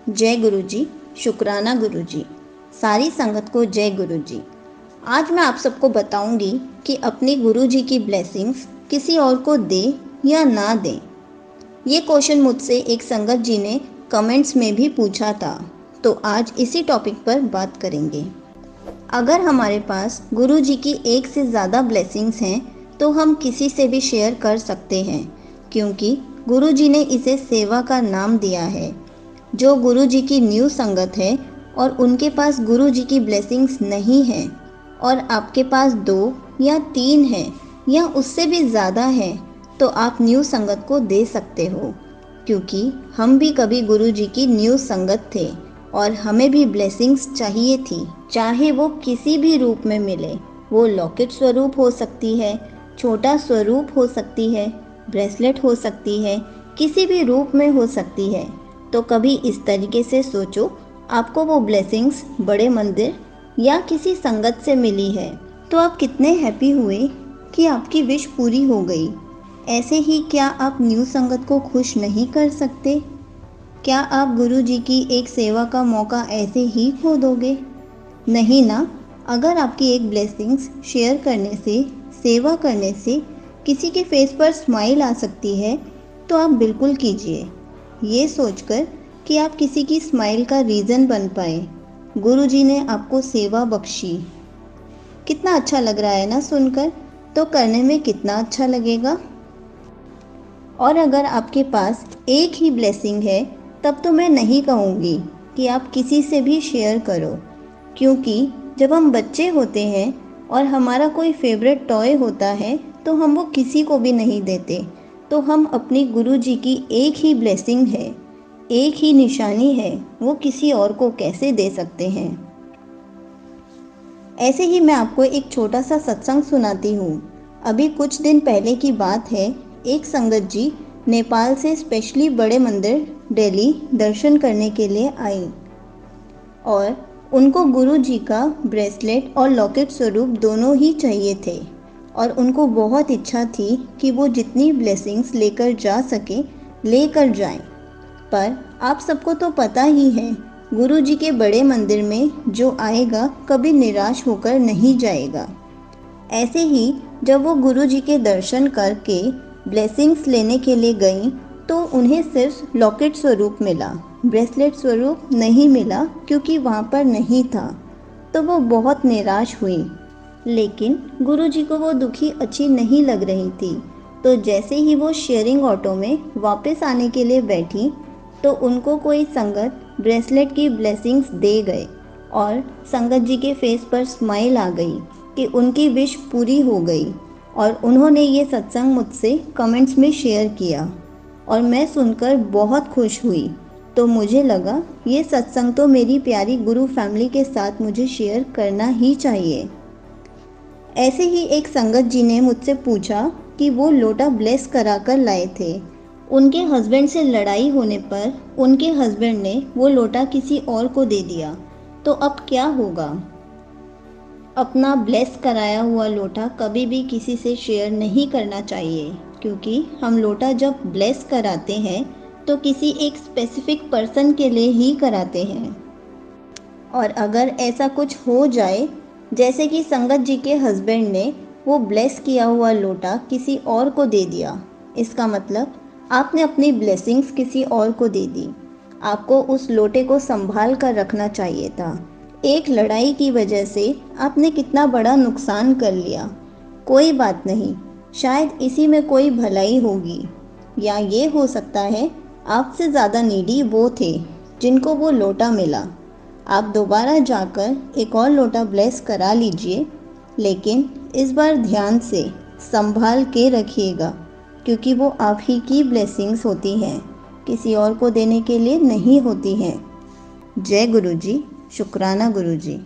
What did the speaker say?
जय गुरु जी, शुक्राना गुरु जी, सारी संगत को जय गुरु जी। आज मैं आप सबको बताऊंगी कि अपनी गुरु जी की ब्लेसिंग्स किसी और को दें या ना दें। ये क्वेश्चन मुझसे एक संगत जी ने कमेंट्स में भी पूछा था, तो आज इसी टॉपिक पर बात करेंगे। अगर हमारे पास गुरु जी की एक से ज़्यादा ब्लेसिंग्स हैं तो हम किसी से भी शेयर कर सकते हैं, क्योंकि गुरु जी ने इसे सेवा का नाम दिया है। जो गुरु जी की न्यू संगत है और उनके पास गुरु जी की ब्लेसिंग्स नहीं है और आपके पास 2 या 3 है या उससे भी ज़्यादा है, तो आप न्यू संगत को दे सकते हो, क्योंकि हम भी कभी गुरु जी की न्यू संगत थे और हमें भी ब्लेसिंग्स चाहिए थी, चाहे वो किसी भी रूप में मिले। वो लॉकेट स्वरूप हो सकती है, छोटा स्वरूप हो सकती है, ब्रेसलेट हो सकती है, किसी भी रूप में हो सकती है। तो कभी इस तरीके से सोचो, आपको वो ब्लेसिंग्स बड़े मंदिर या किसी संगत से मिली है तो आप कितने हैप्पी हुए कि आपकी विश पूरी हो गई। ऐसे ही क्या आप न्यू संगत को खुश नहीं कर सकते? क्या आप गुरु जी की एक सेवा का मौका ऐसे ही खो दोगे? नहीं ना। अगर आपकी एक ब्लेसिंग्स शेयर करने से, सेवा करने से किसी के फेस पर स्माइल आ सकती है तो आप बिल्कुल कीजिए, ये सोचकर कि आप किसी की स्माइल का रीज़न बन पाए। गुरु जी ने आपको सेवा बख्शी। कितना अच्छा लग रहा है ना सुनकर, तो करने में कितना अच्छा लगेगा। और अगर आपके पास एक ही ब्लेसिंग है तब तो मैं नहीं कहूँगी कि आप किसी से भी शेयर करो, क्योंकि जब हम बच्चे होते हैं और हमारा कोई फेवरेट टॉय होता है तो हम वो किसी को भी नहीं देते। तो हम अपनी गुरु जी की एक ही ब्लेसिंग है, एक ही निशानी है, वो किसी और को कैसे दे सकते हैं। ऐसे ही मैं आपको एक छोटा सा सत्संग सुनाती हूँ। अभी कुछ दिन पहले की बात है, एक संगत जी नेपाल से स्पेशली बड़े मंदिर दिल्ली दर्शन करने के लिए आई और उनको गुरु जी का ब्रेसलेट और लॉकेट स्वरूप दोनों ही चाहिए थे और उनको बहुत इच्छा थी कि वो जितनी ब्लेसिंग्स लेकर जा सके लेकर जाएं। पर आप सबको तो पता ही है, गुरु जी के बड़े मंदिर में जो आएगा कभी निराश होकर नहीं जाएगा। ऐसे ही जब वो गुरु जी के दर्शन करके ब्लेसिंग्स लेने के लिए गई तो उन्हें सिर्फ लॉकेट स्वरूप मिला, ब्रेसलेट स्वरूप नहीं मिला, क्योंकि वहाँ पर नहीं था। तो वो बहुत निराश हुई, लेकिन गुरु जी को वो दुखी अच्छी नहीं लग रही थी। तो जैसे ही वो शेयरिंग ऑटो में वापस आने के लिए बैठी तो उनको कोई संगत ब्रेसलेट की ब्लेसिंग्स दे गए और संगत जी के फेस पर स्माइल आ गई कि उनकी विश पूरी हो गई। और उन्होंने ये सत्संग मुझसे कमेंट्स में शेयर किया और मैं सुनकर बहुत खुश हुई। तो मुझे लगा ये सत्संग तो मेरी प्यारी गुरु फैमिली के साथ मुझे शेयर करना ही चाहिए। ऐसे ही एक संगत जी ने मुझसे पूछा कि वो लोटा ब्लेस करा कर लाए थे। उनके हस्बैंड से लड़ाई होने पर उनके हस्बैंड ने वो लोटा किसी और को दे दिया, तो अब क्या होगा? अपना ब्लेस कराया हुआ लोटा कभी भी किसी से शेयर नहीं करना चाहिए, क्योंकि हम लोटा जब ब्लेस कराते हैं तो किसी एक स्पेसिफिक पर्सन के लिए ही कराते हैं। और अगर ऐसा कुछ हो जाए, जैसे कि संगत जी के हस्बैंड ने वो ब्लेस किया हुआ लोटा किसी और को दे दिया, इसका मतलब आपने अपनी ब्लेसिंग्स किसी और को दे दी। आपको उस लोटे को संभाल कर रखना चाहिए था। एक लड़ाई की वजह से आपने कितना बड़ा नुकसान कर लिया। कोई बात नहीं, शायद इसी में कोई भलाई होगी, या ये हो सकता है आपसे ज़्यादा नीडी वो थे जिनको वो लोटा मिला। आप दोबारा जाकर एक और लोटा ब्लेस करा लीजिए, लेकिन इस बार ध्यान से संभाल के रखिएगा, क्योंकि वो आप ही की ब्लेसिंग्स होती हैं, किसी और को देने के लिए नहीं होती हैं। जय गुरु जी, शुक्राना गुरु जी।